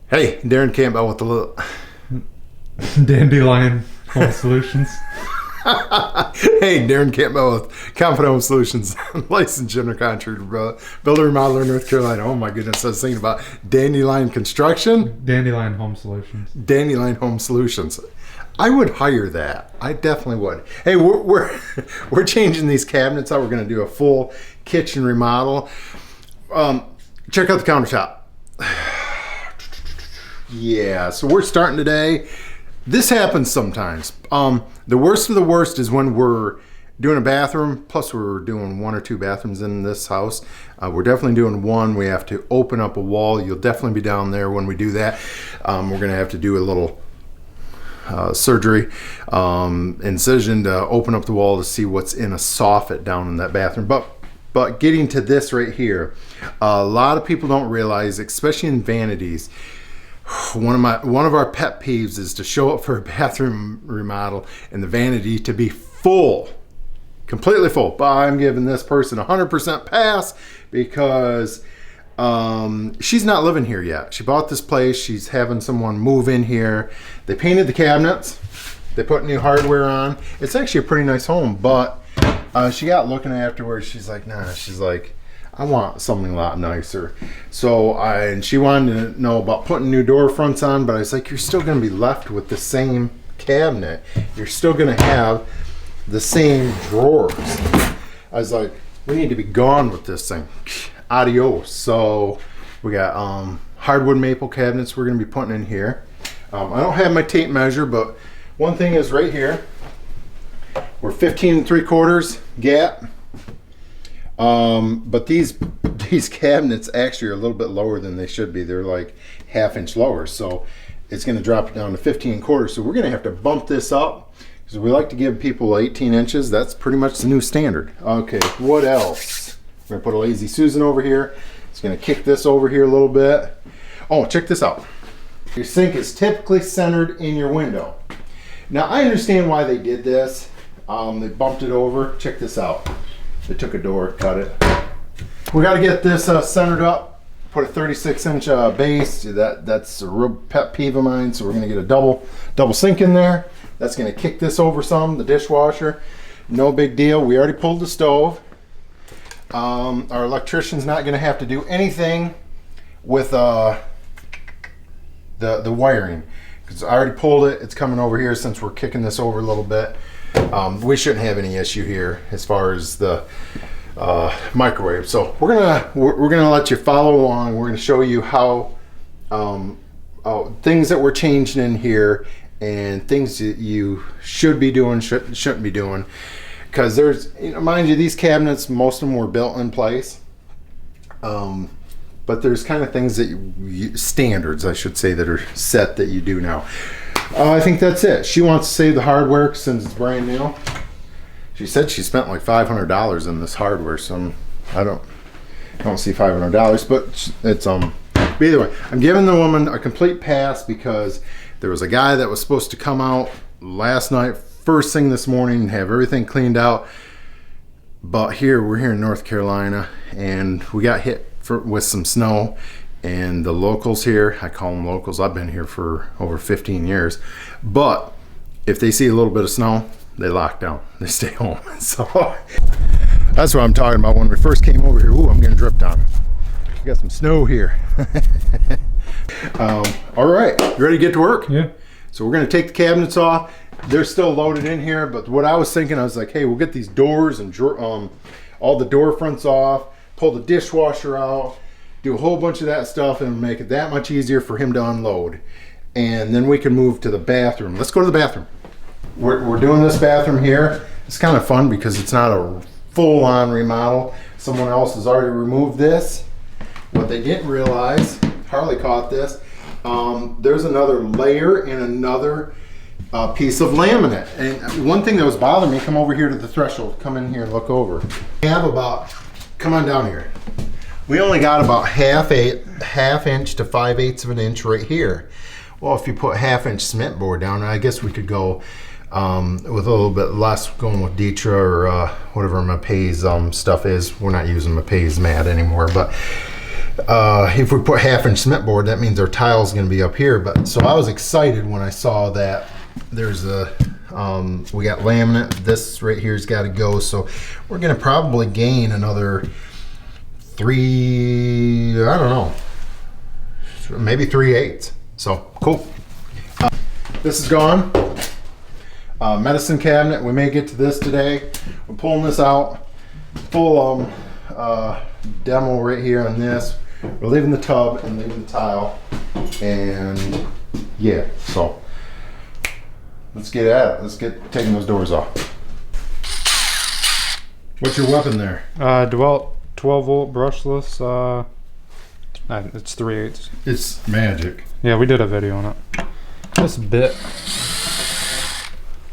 Hey, Darren Campbell with the little Dandelion Home Solutions. Hey, Darren Campbell with Confident Home Solutions, licensed general contractor, builder, remodeler in North Carolina. Oh my goodness, I was thinking about Dandelion Construction. Dandelion Home Solutions. Dandelion Home Solutions. I would hire that. I definitely would. Hey, we're changing these cabinets out. We're going to do a full kitchen remodel. Check out the countertop. Yeah, so we're starting today. This happens sometimes. The worst of the worst is when we're doing a bathroom, plus we're doing one or two bathrooms in this house. We're definitely doing one. We have to open up a wall. You'll definitely be down there when we do that. We're going to have to do a little surgery, incision to open up the wall to see what's in a soffit down in that bathroom. But getting to this right here, a lot of people don't realize, especially in vanities, one of our pet peeves is to show up for a bathroom remodel and the vanity to be full, completely full. But I'm giving this person 100% pass because she's not living here yet. She bought this place. She's having someone move in here. They painted the cabinets. They put new hardware on. It's actually a pretty nice home, but she got looking afterwards. She's like, nah. She's like, I want something a lot nicer. So and she wanted to know about putting new door fronts on, but I was like, you're still going to be left with the same cabinet. You're still going to have the same drawers. I was like, we need to be gone with this thing. Adios. So we got hardwood maple cabinets we're going to be putting in here. I don't have my tape measure, but one thing is right here. We're 15 3/4 gap. But these cabinets actually are a little bit lower than they should be. They're like 1/2 inch lower, so it's going to drop it down to 15 1/4. So we're going to have to bump this up because we like to give people 18 inches. That's pretty much the new standard. Okay, what else? We're going to put a Lazy Susan over here. It's going to kick this over here a little bit. Oh, check this out. Your sink is typically centered in your window. Now I understand why they did this. They bumped it over. Check this out. They took a door, cut it. We got to get this centered up. Put a 36-inch base. That's a real pet peeve of mine. So we're going to get a double sink in there. That's going to kick this over some. The dishwasher, no big deal. We already pulled the stove. Our electrician's not going to have to do anything with the wiring because I already pulled it. It's coming over here since we're kicking this over a little bit. We shouldn't have any issue here as far as the microwave. So we're gonna let you follow along. We're gonna show you how things that were changed in here and things that you should be doing, shouldn't be doing. Because there's, mind you, these cabinets, most of them were built in place. But there's kind of things that standards, I should say, that are set that you do now. I think that's it. She wants to save the hardware since it's brand new. She said she spent like $500 in this hardware, so I don't see $500, but it's but either way, I'm giving the woman a complete pass because there was a guy that was supposed to come out last night, first thing this morning, and have everything cleaned out. But we're here in North Carolina, and we got hit with some snow. And the locals here, I call them locals, I've been here for over 15 years, but if they see a little bit of snow, they lock down, they stay home. So that's what I'm talking about. When we first came over here, ooh, I'm getting dripped on. We got some snow here. All right, you ready to get to work? Yeah. So we're gonna take the cabinets off. They're still loaded in here, but what I was thinking, I was like, hey, we'll get these doors and all the door fronts off, pull the dishwasher out, do a whole bunch of that stuff, and make it that much easier for him to unload. And then we can move to the bathroom. Let's go to the bathroom. We're doing this bathroom here. It's kind of fun because it's not a full-on remodel. Someone else has already removed this. What they didn't realize, Harley caught this, there's another layer and another piece of laminate. And one thing that was bothering me, come over here to the threshold, come in here and look over. Come on down here. We only got about 1/2 inch to 5/8 of an inch right here. Well, if you put 1/2 inch cement board down, I guess we could go with a little bit less, going with Ditra or whatever Mapei's stuff is. We're not using Mapei's mat anymore, but if we put 1/2-inch cement board, that means our tile's going to be up here. But so I was excited when I saw that there's a we got laminate. This right here's got to go. So we're going to probably gain another 3. I don't know, maybe 3/8. So cool. This is gone. Medicine cabinet. We may get to this today. We're pulling this out. Full demo right here on this. We're leaving the tub and leaving the tile, and yeah, so let's get at it. Let's get taking those doors off. What's your weapon there? DeWalt 12-volt brushless. It's 3/8. It's magic. Yeah, we did a video on it. This bit.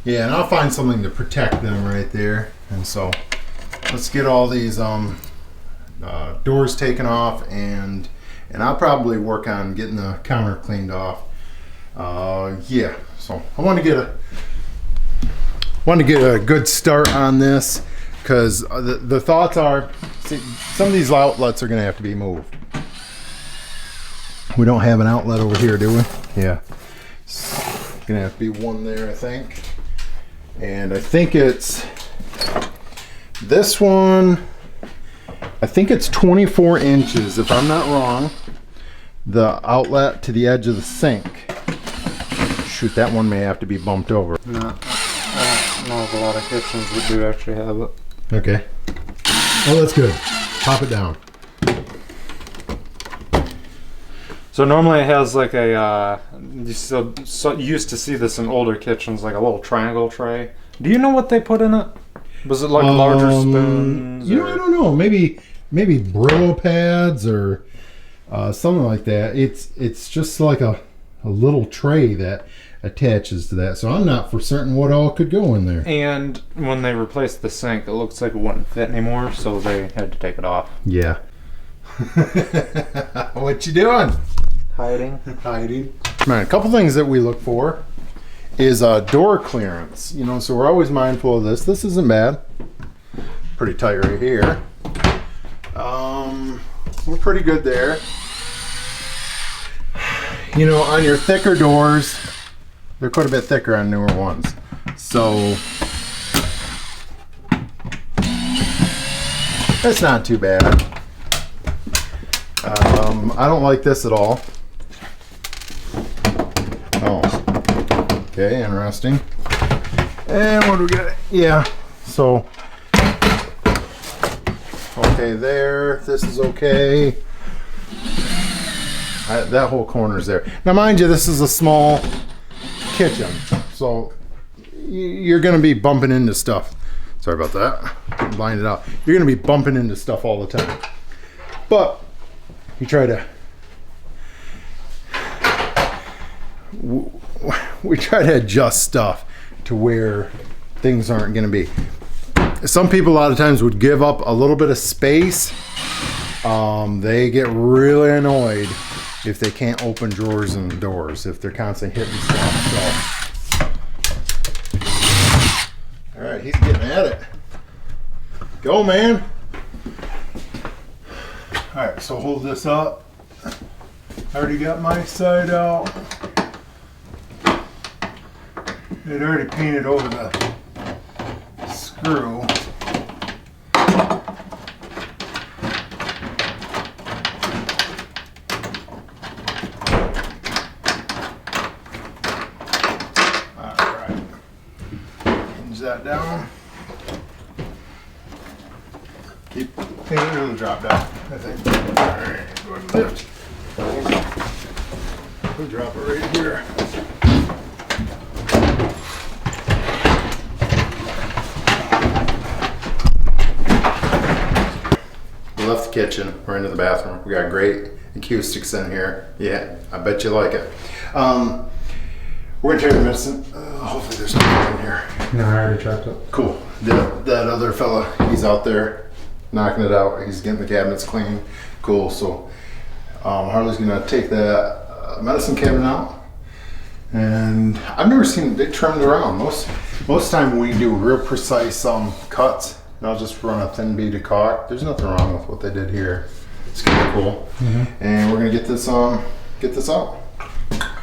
Yeah, and I'll find something to protect them right there. And so let's get all these doors taken off, and I'll probably work on getting the counter cleaned off. Yeah, so I want to get a good start on this, because the thoughts are, see, some of these outlets are going to have to be moved. We don't have an outlet over here, do we? Yeah, it's going to have to be one there, I think. And I think it's this one. I think it's 24 inches, if I'm not wrong, the outlet to the edge of the sink. Shoot, that one may have to be bumped over. No, I don't know if a lot of kitchens that do actually have it. Okay. Oh, that's good. Pop it down. So normally it has like a, you still used to see this in older kitchens, like a little triangle tray. Do you know what they put in it? Was it like larger spoons? You know, I don't know. Maybe Brillo pads or something like that. It's just like a little tray that attaches to that. So I'm not for certain what all could go in there. And when they replaced the sink, it looks like it wouldn't fit anymore, so they had to take it off. Yeah. What you doing? Hiding. Hiding. All right, a couple things that we look for is door clearance. You know, so we're always mindful of this. This isn't bad. Pretty tight right here. We're pretty good there. You know, on your thicker doors, they're quite a bit thicker on newer ones. So that's not too bad. I don't like this at all. Oh, okay, interesting. And what do we got? Yeah, so okay there. This is okay. That whole corner's there. Now, mind you, this is a small kitchen, so you're going to be bumping into stuff. Sorry about that. Line it out. You're going to be bumping into stuff all the time. But you try to, we try to adjust stuff to where things aren't going to be. Some people a lot of times would give up a little bit of space. They get really annoyed if they can't open drawers and doors, if they're constantly hitting stuff. So, all right, he's getting at it. Go, man. All right, so hold this up. I already got my side out. It already painted over the screw. That down. Keep thinking it'll drop down, I think. Alright, go ahead and lift. We'll drop it right here. We left the kitchen, we're into the bathroom. We got great acoustics in here. Yeah, I bet you like it. We're gonna tear the medicine. Hopefully there's nothing in here. No, I already checked it. Cool. That other fella, he's out there knocking it out. He's getting the cabinets clean. Cool. So Harley's gonna take that medicine cabinet out. And I've never seen it trimmed around. Most time we do real precise cuts. And I'll just run a thin bead of caulk. There's nothing wrong with what they did here. It's kind of cool. And we're gonna get this out.